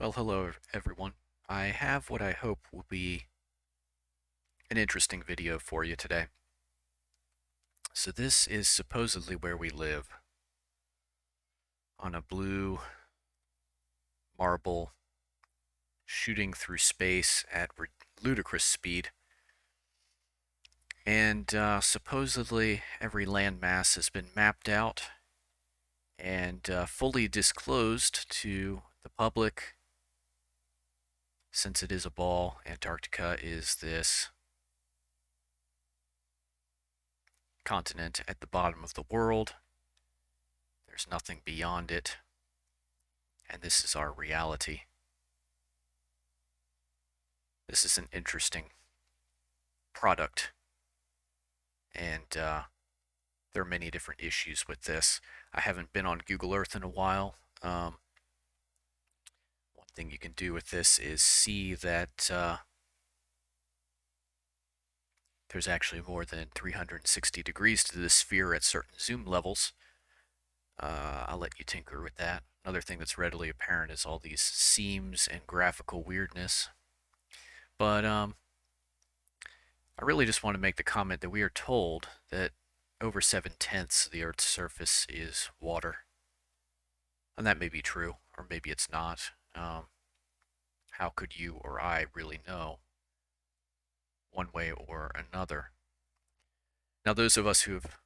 Well, hello everyone. I have what I hope will be an interesting video for you today. So this is supposedly where we live, on a blue marble shooting through space at ludicrous speed. And supposedly every landmass has been mapped out and fully disclosed to the public. Since it is a ball, Antarctica is this continent at the bottom of the world. There's nothing beyond it, and this is our reality. This is an interesting product, and there are many different issues with this. I haven't been on Google Earth in a while. One thing you can do with this is see that there's actually more than 360 degrees to the sphere at certain zoom levels. I'll let you tinker with that. Another thing that's readily apparent is all these seams and graphical weirdness. But I really just want to make the comment that we are told that over 7/10 of the Earth's surface is water. And that may be true, or maybe it's not. How could you or I really know one way or another? Now, those of us who have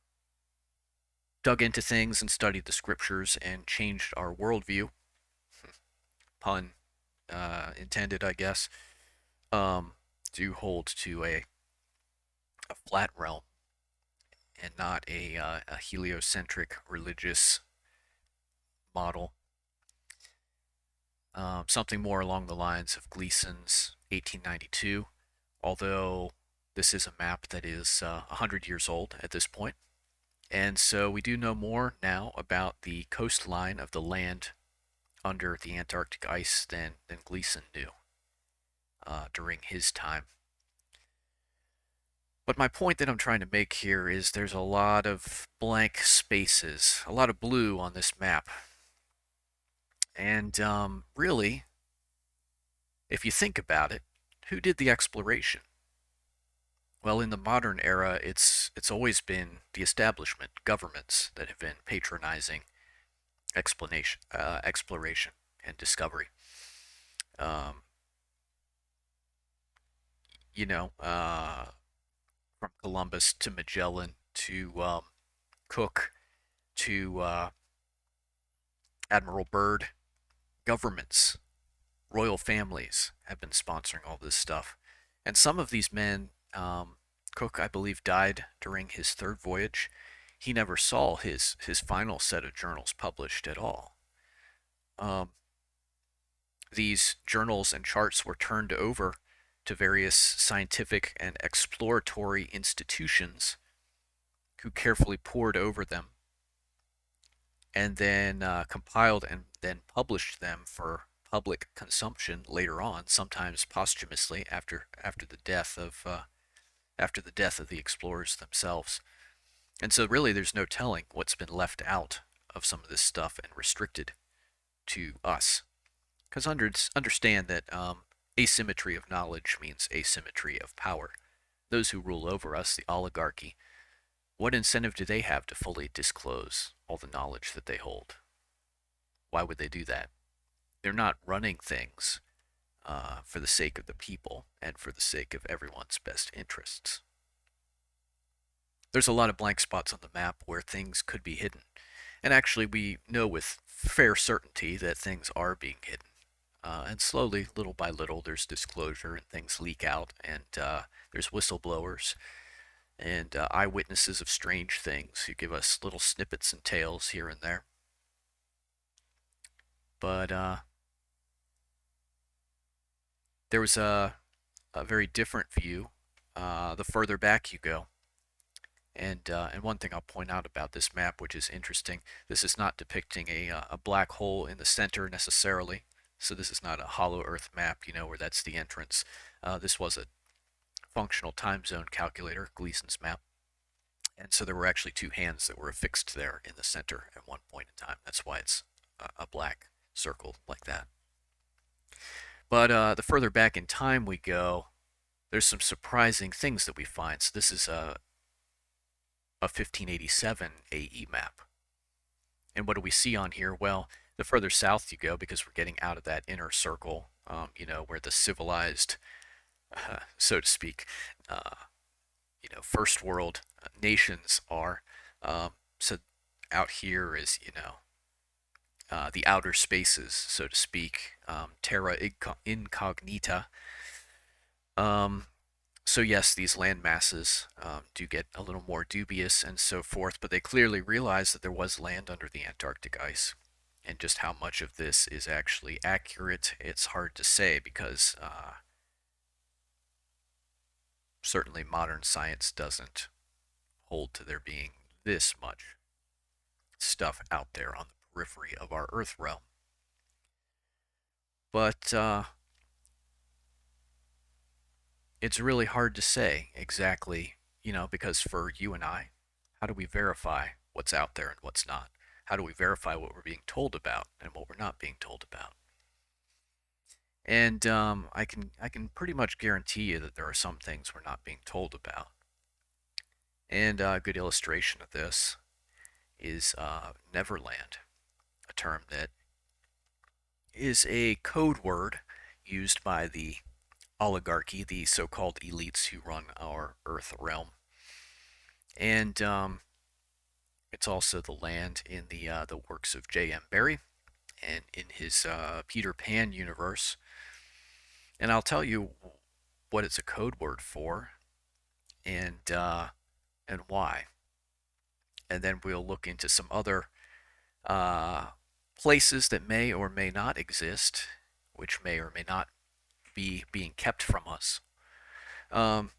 dug into things and studied the scriptures and changed our worldview, pun intended, I guess, do hold to a flat realm and not a heliocentric religious model. Something more along the lines of Gleason's 1892, although this is a map that is 100 years old at this point. And so we do know more now about the coastline of the land under the Antarctic ice than Gleason knew during his time. But my point that I'm trying to make here is there's a lot of blank spaces, a lot of blue on this map. And really, if you think about it, who did the exploration? Well, in the modern era, it's always been the establishment, governments that have been patronizing exploration and discovery. Um, you know, from Columbus to Magellan to Cook to Admiral Byrd, governments, royal families have been sponsoring all this stuff. And some of these men, Cook, I believe, died during his third voyage. He never saw his final set of journals published at all. Um, these journals and charts were turned over to various scientific and exploratory institutions who carefully pored over them and then compiled and then published them for public consumption later on, sometimes posthumously after the death of the explorers themselves. And so really there's no telling what's been left out of some of this stuff and restricted to us. Because understand that asymmetry of knowledge means asymmetry of power. Those who rule over us, the oligarchy, what incentive do they have to fully disclose all the knowledge that they hold? Why would they do that? They're not running things for the sake of the people and for the sake of everyone's best interests. There's a lot of blank spots on the map where things could be hidden. And actually, we know with fair certainty that things are being hidden. And slowly, little by little, there's disclosure and things leak out, and there's whistleblowers and eyewitnesses of strange things who give us little snippets and tales here and there. But there was a very different view the further back you go. And one thing I'll point out about this map, which is interesting, this is not depicting a black hole in the center necessarily. So this is not a hollow Earth map, where that's the entrance. This was a functional time zone calculator, Gleason's map. And so there were actually two hands that were affixed there in the center at one point in time. That's why it's a black circle like that. But the further back in time we go, there's some surprising things that we find. So this is a 1587 AE map. And what do we see on here? Well, the further south you go, because we're getting out of that inner circle, where the civilized, so to speak, uh, first world nations are. So out here is, the outer spaces, so to speak, terra incognita. Um, so yes, these land masses do get a little more dubious and so forth, but they clearly realized that there was land under the Antarctic ice. And just how much of this is actually accurate, it's hard to say because certainly modern science doesn't hold to there being this much stuff out there on the periphery of our Earth realm. But it's really hard to say exactly, because for you and I, how do we verify what's out there and what's not? How do we verify what we're being told about and what we're not being told about? And I can pretty much guarantee you that there are some things we're not being told about. And a good illustration of this is Neverland, a term that is a code word used by the oligarchy, the so-called elites who run our Earth realm, and it's also the land in the works of J.M. Barrie and in his Peter Pan universe. And I'll tell you what it's a code word for, and why. And then we'll look into some other uh, places that may or may not exist, which may or may not be being kept from us. Um,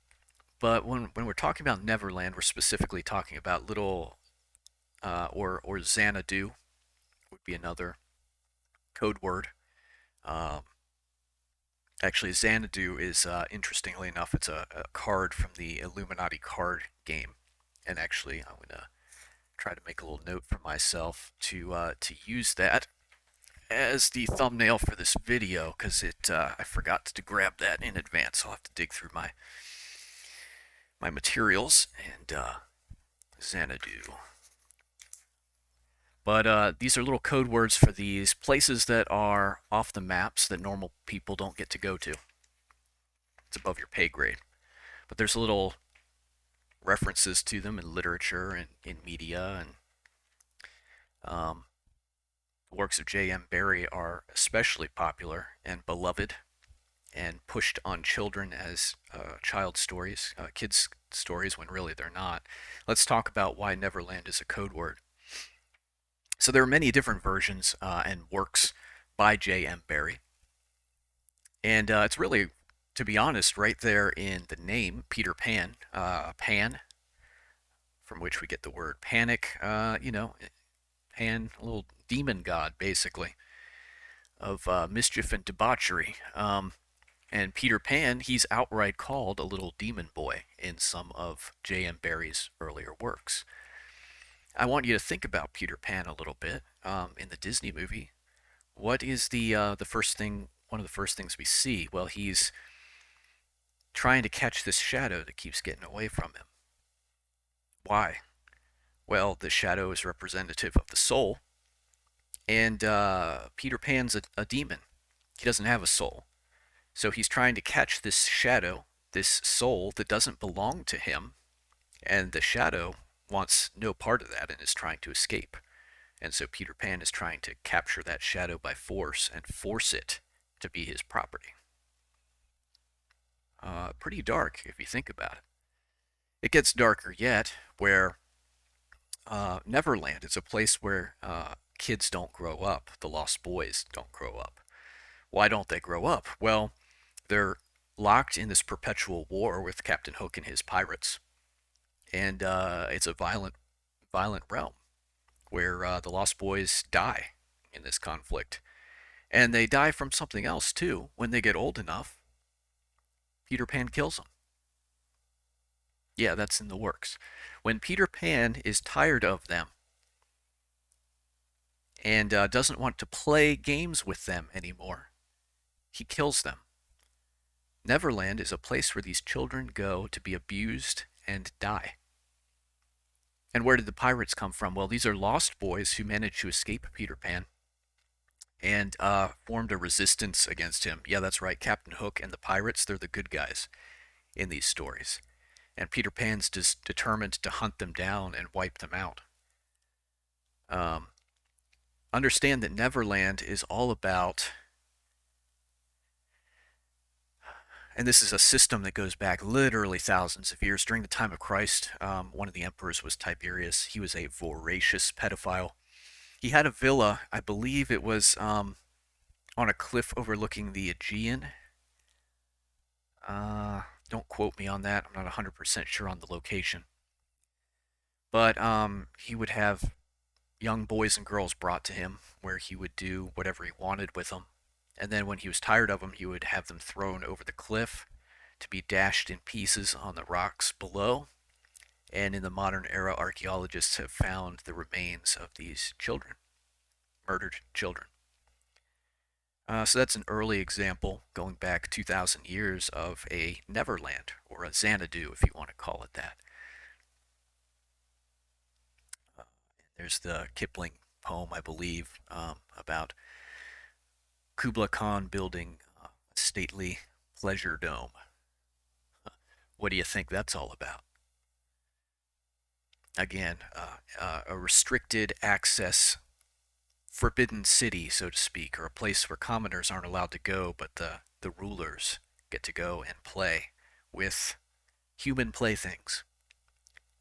but when we're talking about Neverland, we're specifically talking about little or Xanadu would be another code word. Um, Actually, Xanadu is interestingly enough, it's a card from the Illuminati card game, and actually, I'm gonna try to make a little note for myself to use that as the thumbnail for this video because it I forgot to grab that in advance. I'll have to dig through my materials and Xanadu. But these are little code words for these places that are off the maps that normal people don't get to go to. It's above your pay grade. But there's little references to them in literature and in media, and the works of J.M. Barrie are especially popular and beloved and pushed on children as child stories, kids' stories, when really they're not. Let's talk about why Neverland is a code word. So there are many different versions and works by J.M. Barrie. And it's really, to be honest, right there in the name, Peter Pan, Pan, from which we get the word panic, Pan, a little demon god, basically, of mischief and debauchery. And Peter Pan, he's outright called a little demon boy in some of J.M. Barrie's earlier works. I want you to think about Peter Pan a little bit in the Disney movie. What is the first thing? One of the first things we see? Well, he's trying to catch this shadow that keeps getting away from him. Why? Well, the shadow is representative of the soul, and Peter Pan's a demon. He doesn't have a soul. So he's trying to catch this shadow, this soul that doesn't belong to him, and the shadow wants no part of that and is trying to escape. And so Peter Pan is trying to capture that shadow by force and force it to be his property. Pretty dark if you think about it. It gets darker yet, where Neverland is a place where kids don't grow up. The Lost Boys don't grow up. Why don't they grow up? Well, they're locked in this perpetual war with Captain Hook and his pirates, and it's a violent realm where the Lost Boys die in this conflict, and they die from something else too. When they get old enough, Peter Pan kills them. Yeah, that's in the works. When Peter Pan is tired of them and doesn't want to play games with them anymore, He kills them. Neverland is a place where these children go to be abused and die. And where did the pirates come from? Well, these are lost boys who managed to escape Peter Pan and formed a resistance against him. Yeah, that's right. Captain Hook and the pirates, they're the good guys in these stories. And Peter Pan's just determined to hunt them down and wipe them out. Um, Understand that Neverland is all about, and this is a system that goes back literally thousands of years. During the time of Christ, one of the emperors was Tiberius. He was a voracious pedophile. He had a villa, I believe it was on a cliff overlooking the Aegean. Don't quote me on that. I'm not 100% sure on the location. But he would have young boys and girls brought to him where he would do whatever he wanted with them. And then when he was tired of them, he would have them thrown over the cliff to be dashed in pieces on the rocks below. And in the modern era, archaeologists have found the remains of these children, murdered children. So that's an early example, going back 2,000 years, of a Neverland, or a Xanadu, if you want to call it that. Uh, there's the Kipling poem, I believe, about Kubla Khan building a stately pleasure dome. What do you think that's all about? Again, a restricted access, forbidden city, so to speak, or a place where commoners aren't allowed to go, but the rulers get to go and play with human playthings.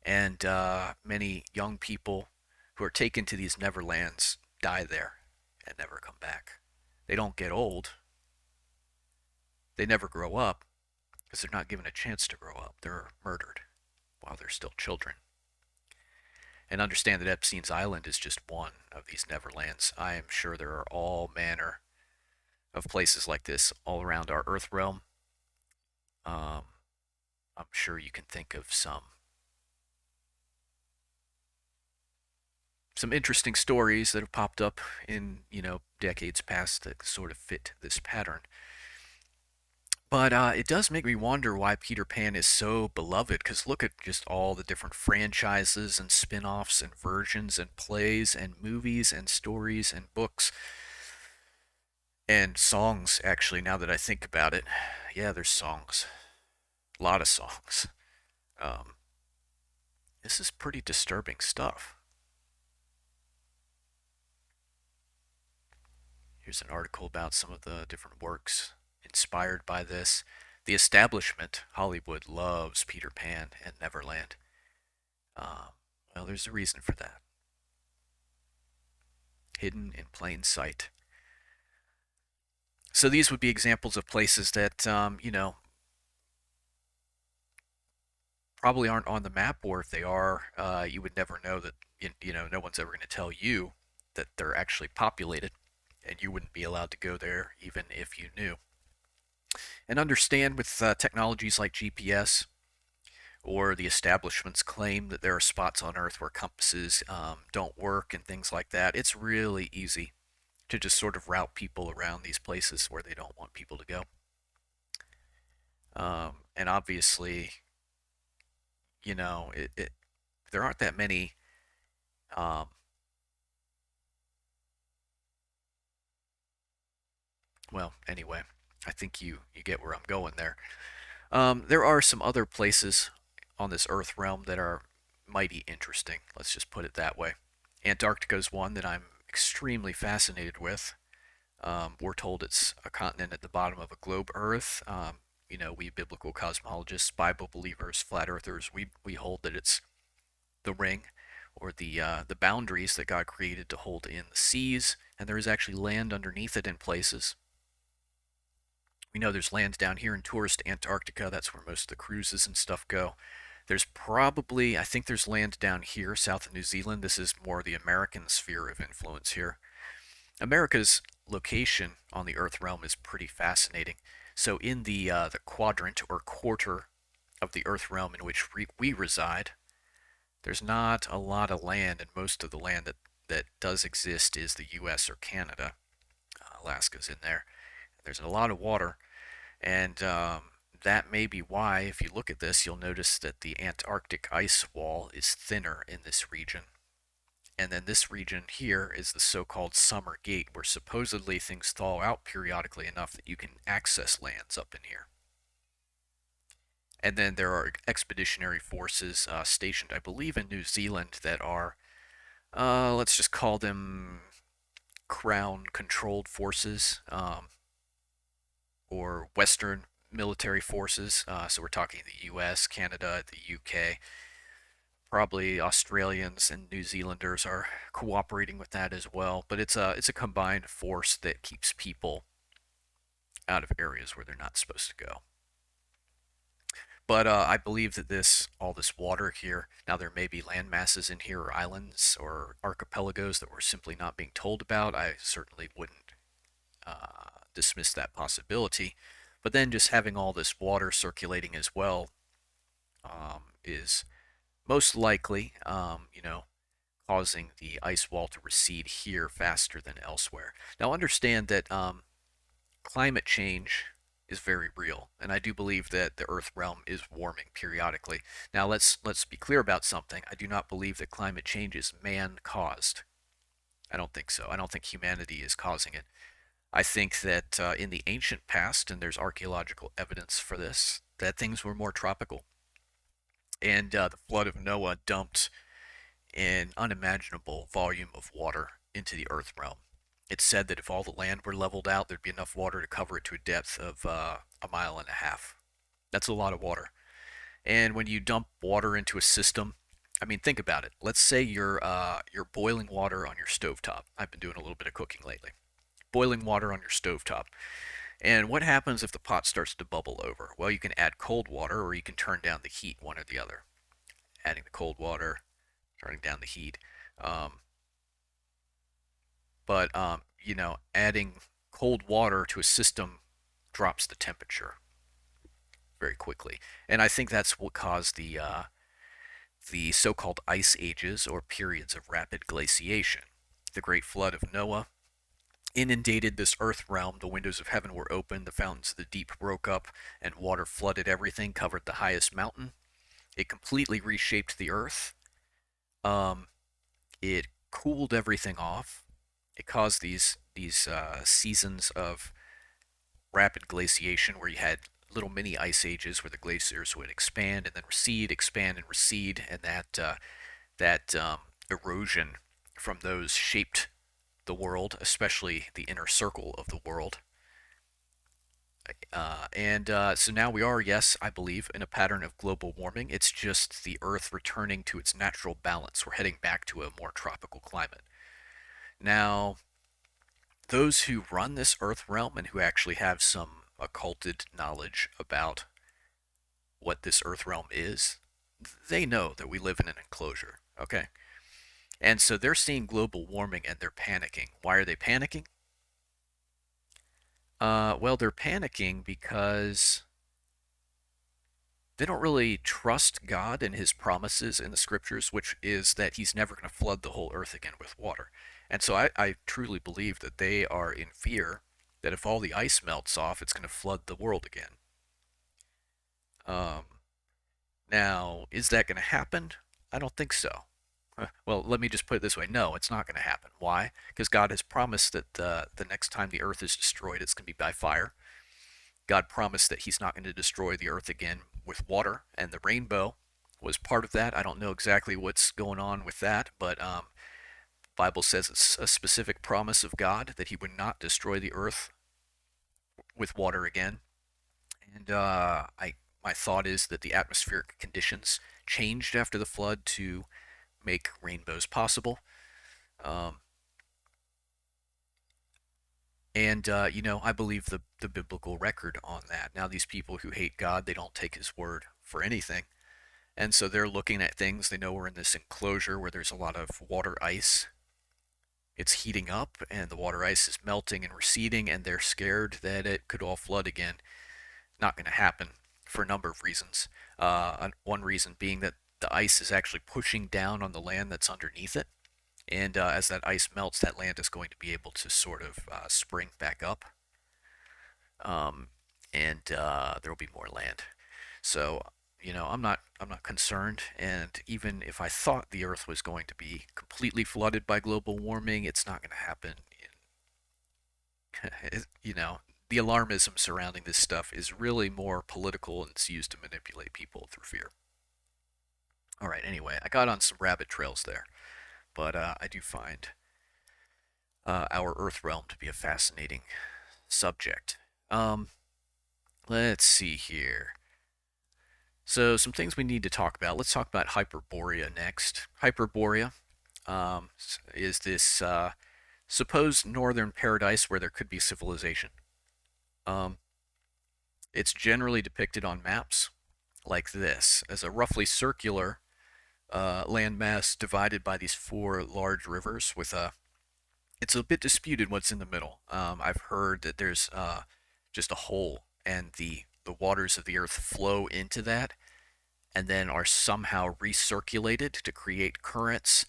And many young people who are taken to these Neverlands die there and never come back. They don't get old. They never grow up because they're not given a chance to grow up. They're murdered while they're still children. And understand that Epstein's Island is just one of these Neverlands. I am sure there are all manner of places like this all around our Earth realm. Um, I'm sure you can think of some interesting stories that have popped up in decades past that sort of fit this pattern. But it does make me wonder why Peter Pan is so beloved, because look at just all the different franchises and spin offs and versions and plays and movies and stories and books and songs, actually, now that I think about it. Yeah, there's songs. A lot of songs. Um, this is pretty disturbing stuff. Here's an article about some of the different works inspired by this. The establishment, Hollywood, loves Peter Pan and Neverland. Well, there's a reason for that. Hidden in plain sight. So these would be examples of places that, probably aren't on the map, or if they are, you would never know that, no one's ever going to tell you that they're actually populated, and you wouldn't be allowed to go there even if you knew. And understand with technologies like GPS, or the establishment's claim that there are spots on Earth where compasses don't work and things like that, it's really easy to just sort of route people around these places where they don't want people to go. And obviously, there aren't that many. Um, well, anyway, I think you get where I'm going there. There are some other places on this Earth realm that are mighty interesting. Let's just put it that way. Antarctica is one that I'm extremely fascinated with. We're told it's a continent at the bottom of a globe Earth. We biblical cosmologists, Bible believers, flat earthers, we hold that it's the ring, or the boundaries that God created to hold in the seas, and there is actually land underneath it in places. We know there's land down here in tourist Antarctica. That's where most of the cruises and stuff go. There's probably, I think there's land down here south of New Zealand. This is more the American sphere of influence here. America's location on the Earth realm is pretty fascinating. So in the quadrant or quarter of the Earth realm in which we reside, there's not a lot of land, and most of the land that does exist is the U.S. or Canada. Alaska's in there. There's a lot of water, and that may be why, if you look at this, you'll notice that the Antarctic ice wall is thinner in this region. And then this region here is the so-called summer gate, where supposedly things thaw out periodically enough that you can access lands up in here. And then there are expeditionary forces stationed, I believe, in New Zealand that are, let's just call them crown-controlled forces, or Western military forces. So we're talking the U.S., Canada, the U.K. Probably Australians and New Zealanders are cooperating with that as well. But it's a combined force that keeps people out of areas where they're not supposed to go. But I believe that all this water here, now there may be land masses in here, or islands, or archipelagos that we're simply not being told about. I certainly wouldn't dismiss that possibility. But then just having all this water circulating as well is most likely, causing the ice wall to recede here faster than elsewhere. Now, understand that climate change is very real, and I do believe that the Earth realm is warming periodically. Now, let's be clear about something. I do not believe that climate change is man-caused. I don't think so. I don't think humanity is causing it. I think that in the ancient past, and there's archaeological evidence for this, that things were more tropical. And the flood of Noah dumped an unimaginable volume of water into the earth realm. It's said that if all the land were leveled out, there'd be enough water to cover it to a depth of a mile and a half. That's a lot of water. And when you dump water into a system, I mean, think about it. Let's say you're boiling water on your stovetop. I've been doing a little bit of cooking lately. Boiling water on your stovetop. And what happens if the pot starts to bubble over? Well, you can add cold water or you can turn down the heat, one or the other. Adding the cold water, turning down the heat. Um, but adding cold water to a system drops the temperature very quickly. And I think that's what caused the so-called ice ages, or periods of rapid glaciation. The Great Flood of Noah inundated this earth realm. The windows of heaven were opened, the fountains of the deep broke up, and water flooded everything, covered the highest mountain. It completely reshaped the earth. Um, it cooled everything off. It caused these seasons of rapid glaciation where you had little mini ice ages where the glaciers would expand and then recede, expand and recede, and that erosion from those shaped the world, especially the inner circle of the world. And so now we are, yes, I believe, in a pattern of global warming. It's just the Earth returning to its natural balance. We're heading back to a more tropical climate. Now, those who run this Earth realm and who actually have some occulted knowledge about what this Earth realm is, they know that we live in an enclosure, okay? And so they're seeing global warming and they're panicking. Why are they panicking? Well, they're panicking because they don't really trust God and his promises in the scriptures, which is that he's never going to flood the whole earth again with water. And so I truly believe that they are in fear that if all the ice melts off, it's going to flood the world again. Um, Now, is that going to happen? I don't think so. Well, let me just put it this way. No, it's not going to happen. Why? Because God has promised that the next time the earth is destroyed, it's going to be by fire. God promised that he's not going to destroy the earth again with water, and the rainbow was part of that. I don't know exactly what's going on with that, but Bible says it's a specific promise of God that he would not destroy the earth with water again. And my thought is that the atmospheric conditions changed after the flood to make rainbows possible. Um, and I believe the biblical record on that. Now, these people who hate God, they don't take his word for anything. And so they're looking at things. They know we're in this enclosure where there's a lot of water ice. It's heating up, and the water ice is melting and receding, and they're scared that it could all flood again. Not going to happen for a number of reasons. One reason being that the ice is actually pushing down on the land that's underneath it. And as that ice melts, that land is going to be able to sort of spring back up. um, and there will be more land. So, I'm not concerned. And even if I thought the Earth was going to be completely flooded by global warming, it's not going to happen. You know, the alarmism surrounding this stuff is really more political and it's used to manipulate people through fear. All right. Anyway, I got on some rabbit trails there, but I do find our Earth realm to be a fascinating subject. Um, let's see here. So, some things we need to talk about. Let's talk about Hyperborea next. Hyperborea is this supposed northern paradise where there could be civilization. Um, it's generally depicted on maps like this as a roughly circular landmass divided by these four large rivers with a. It's a bit disputed what's in the middle. I've heard that there's just a hole and the waters of the earth flow into that and then are somehow recirculated to create currents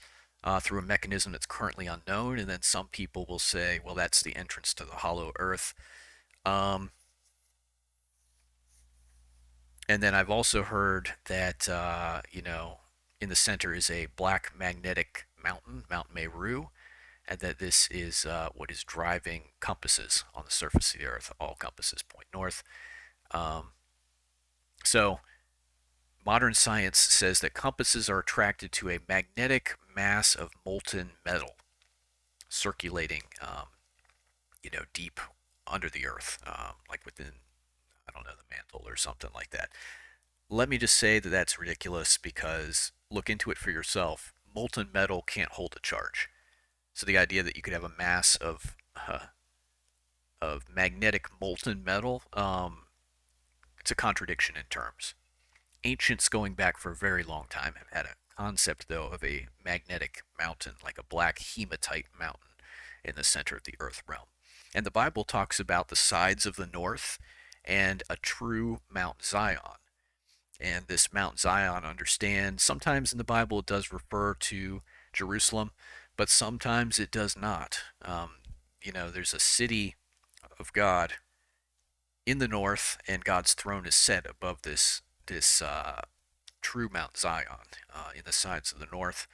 through a mechanism that's currently unknown. And then some people will say, well, that's the entrance to the hollow earth. Um, and then I've also heard that, in the center is a black magnetic mountain, Mount Meru, and that this is what is driving compasses on the surface of the earth. All compasses point north. Um, so modern science says that compasses are attracted to a magnetic mass of molten metal circulating, deep under the earth, like within, I don't know, the mantle or something like that. Let me just say that that's ridiculous because look into it for yourself. Molten metal can't hold a charge. So the idea that you could have a mass of magnetic molten metal, it's a contradiction in terms. Ancients going back for a very long time have had a concept, though, of a magnetic mountain, like a black hematite mountain in the center of the earth realm. And the Bible talks about the sides of the north and a true Mount Zion. And this Mount Zion, understand, sometimes in the Bible it does refer to Jerusalem, but sometimes it does not. There's a city of God in the north, and God's throne is set above this true Mount Zion in the sides of the north.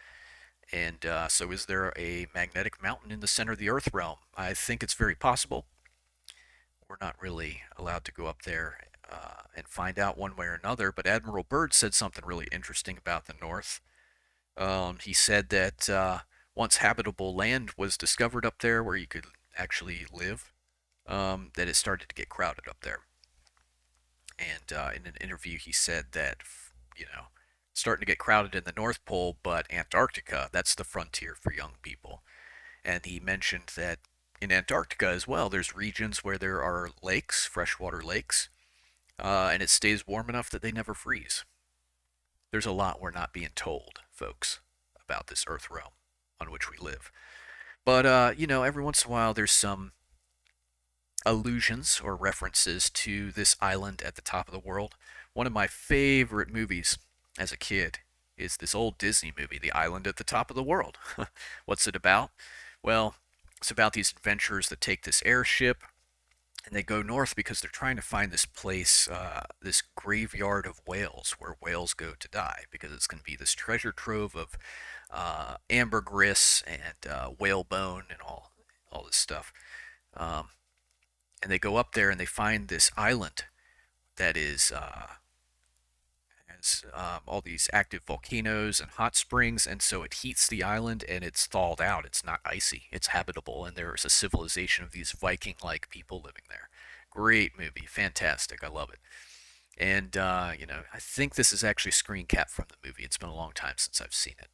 And so, is there a magnetic mountain in the center of the Earth realm? I think it's very possible. We're not really allowed to go up there and find out one way or another. But Admiral Byrd said something really interesting about the North. He said that once habitable land was discovered up there where you could actually live, that it started to get crowded up there. And in an interview, he said that, you know, starting to get crowded in the North Pole, but Antarctica, that's the frontier for young people. And he mentioned that in Antarctica as well, there's regions where there are lakes, freshwater lakes, and it stays warm enough that they never freeze. There's a lot we're not being told, folks, about this Earth realm on which we live. But, every once in a while there's some allusions or references to this island at the top of the world. One of my favorite movies as a kid is this old Disney movie, The Island at the Top of the World. What's it about? Well, it's about these adventurers that take this airship and they go north because they're trying to find this place, this graveyard of whales where whales go to die because it's going to be this treasure trove of ambergris and whalebone and all this stuff. Um, and they go up there and they find this island that is has all these active volcanoes and hot springs, and so it heats the island and it's thawed out. It's not icy. It's habitable, and there's a civilization of these Viking-like people living there. Great movie, fantastic. I love it. And I think this is actually a screen cap from the movie. It's been a long time since I've seen it.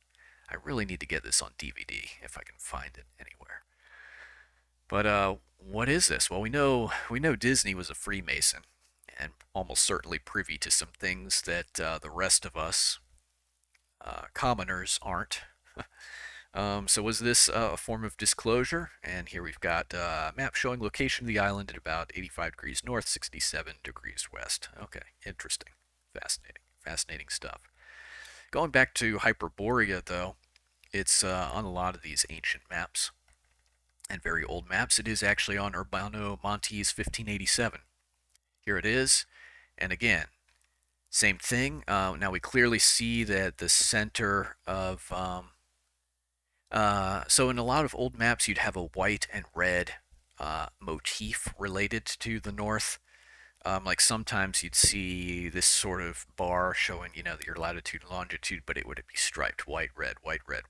I really need to get this on DVD if I can find it anywhere. But what is this? Well, we know Disney was a Freemason, and almost certainly privy to some things that the rest of us commoners aren't. So was this a form of disclosure? And here we've got a map showing location of the island at about 85 degrees north, 67 degrees west. Okay, interesting, fascinating stuff. Going back to Hyperborea, though, it's on a lot of these ancient maps and very old maps. It is actually on Urbano Monti's 1587. Here it is. And again, same thing. Now we clearly see that the center of so in a lot of old maps, you'd have a white and red motif related to the north. Like sometimes you'd see this sort of bar showing, your latitude and longitude, but it would be striped white, red, white, red.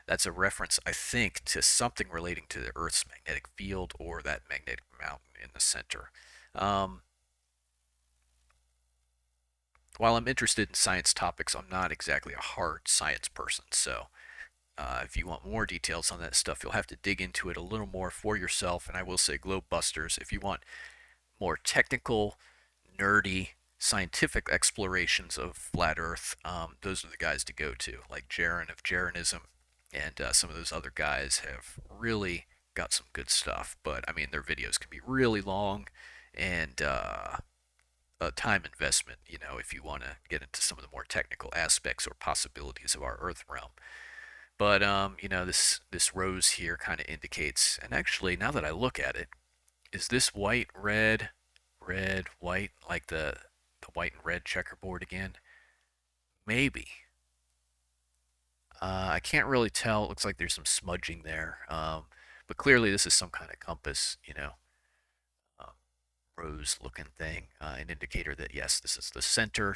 That's a reference, I think, to something relating to the Earth's magnetic field or that magnetic mountain in the center. Um, while I'm interested in science topics, I'm not exactly a hard science person, so if you want more details on that stuff, you'll have to dig into it a little more for yourself. And I will say, Globe Busters, if you want more technical, nerdy, scientific explorations of flat Earth, those are the guys to go to, like Jaron of Jaronism, and some of those other guys have really got some good stuff. But I mean, their videos can be really long and a time investment, if you want to get into some of the more technical aspects or possibilities of our Earth realm. But this rose here kind of indicates, and actually, now that I look at it, is this white, red, red, white, like the white and red checkerboard again? Maybe. I can't really tell. It looks like there's some smudging there. But clearly this is some kind of compass, um, rose-looking thing, an indicator that yes, this is the center,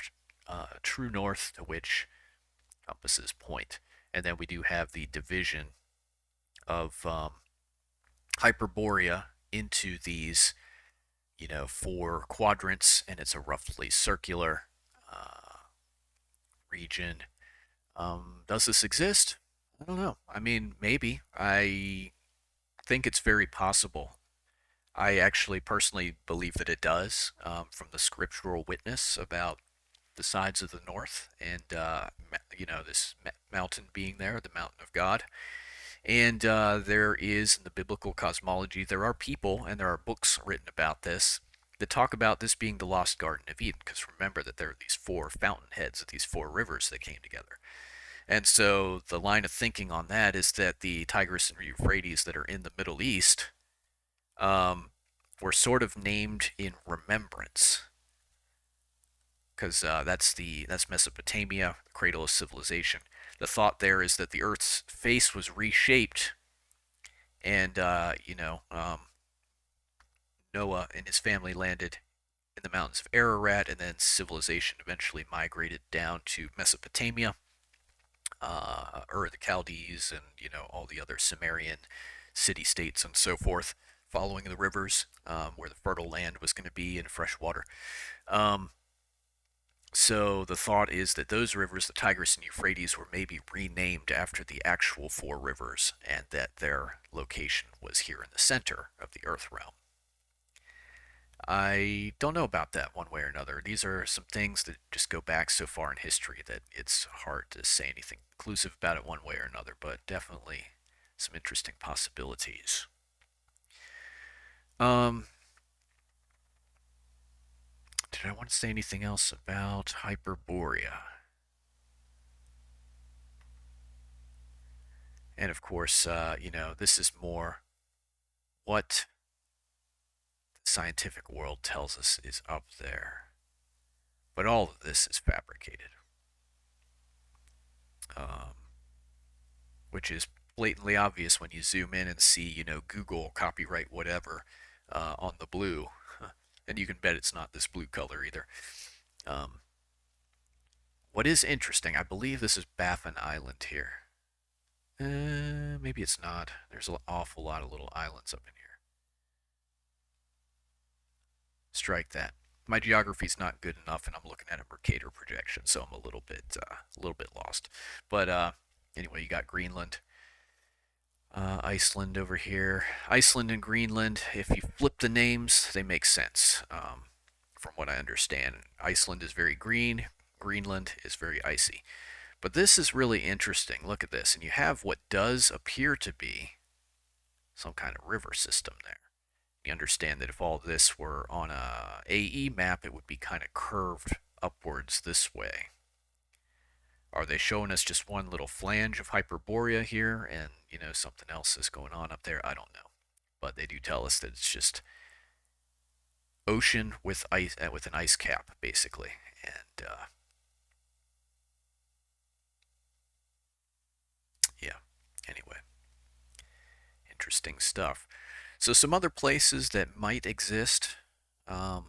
true north to which compasses point. And then we do have the division of Hyperborea into these, four quadrants, and it's a roughly circular region. Does this exist? I don't know. I mean, maybe. I think it's very possible. I actually personally believe that it does, from the scriptural witness about the sides of the north and, this mountain being there, the mountain of God. And there is, in the biblical cosmology, there are people and there are books written about this that talk about this being the lost Garden of Eden. Because remember that there are these four fountainheads of these four rivers that came together. And so the line of thinking on that is that the Tigris and Euphrates that are in the Middle East um, were sort of named in remembrance, because that's Mesopotamia, the cradle of civilization. The thought there is that the Earth's face was reshaped, and Noah and his family landed in the mountains of Ararat, and then civilization eventually migrated down to Mesopotamia, Ur the Chaldees, and all the other Sumerian city-states and so forth, following the rivers, where the fertile land was going to be in fresh water. Um, so the thought is that those rivers, the Tigris and Euphrates, were maybe renamed after the actual four rivers, and that their location was here in the center of the Earth realm. I don't know about that one way or another. These are some things that just go back so far in history that it's hard to say anything conclusive about it one way or another, but definitely some interesting possibilities. Um, did I want to say anything else about Hyperborea? And of course, this is more what the scientific world tells us is up there. But all of this is fabricated, um, which is blatantly obvious when you zoom in and see, Google copyright whatever on the blue. And you can bet it's not this blue color either. Um, what is interesting, I believe this is Baffin Island here. Maybe it's not. There's an awful lot of little islands up in here. Strike that. My geography's not good enough, and I'm looking at a Mercator projection, so I'm a little bit lost. But anyway, you got Greenland, Iceland over here. Iceland and Greenland, if you flip the names, they make sense. From what I understand, Iceland is very green, Greenland is very icy. But this is really interesting. Look at this, and you have what does appear to be some kind of river system there. You understand that if all this were on a AE map, it would be kind of curved upwards this way. Are they showing us just one little flange of Hyperborea here, and something else is going on up there? I don't know, but they do tell us that it's just ocean with ice with an ice cap, basically. And yeah, anyway, interesting stuff. So some other places that might exist. Um,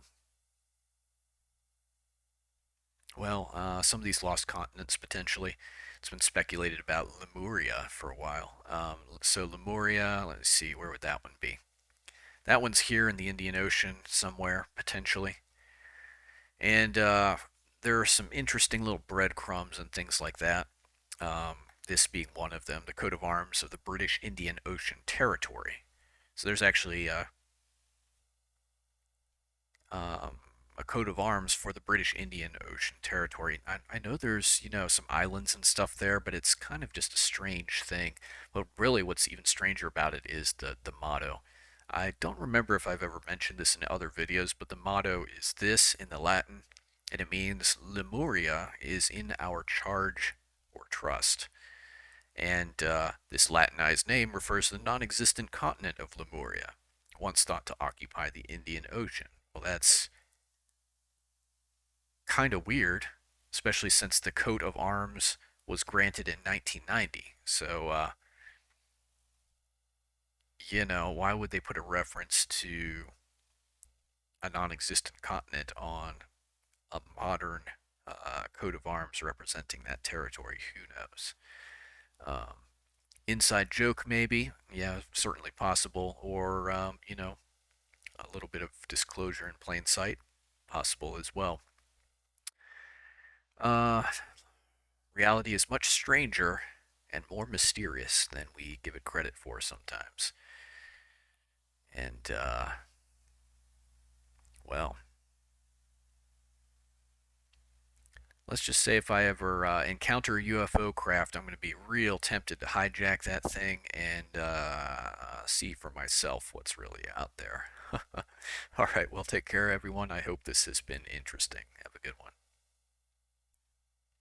some of these lost continents potentially. It's been speculated about Lemuria for a while. So Lemuria, let's see, where would that one be? That one's here in the Indian Ocean somewhere, potentially. And there are some interesting little breadcrumbs and things like that. Um, this being one of them, the coat of arms of the British Indian Ocean Territory. So there's actually um, a coat of arms for the British Indian Ocean Territory. I know there's, some islands and stuff there, but it's kind of just a strange thing. But really, what's even stranger about it is the motto. I don't remember if I've ever mentioned this in other videos, but the motto is this in the Latin, and it means Lemuria is in our charge or trust. And this Latinized name refers to the non existent continent of Lemuria, once thought to occupy the Indian Ocean. Well, that's kind of weird, especially since the coat of arms was granted in 1990. So, why would they put a reference to a non existent continent on a modern coat of arms representing that territory? Who knows? Um, inside joke, maybe. Yeah, certainly possible. Or, a little bit of disclosure in plain sight, possible as well. Uh, Reality is much stranger and more mysterious than we give it credit for sometimes. And, well, let's just say if I ever encounter a UFO craft, I'm going to be real tempted to hijack that thing and see for myself what's really out there. All right, well, take care, everyone. I hope this has been interesting. Have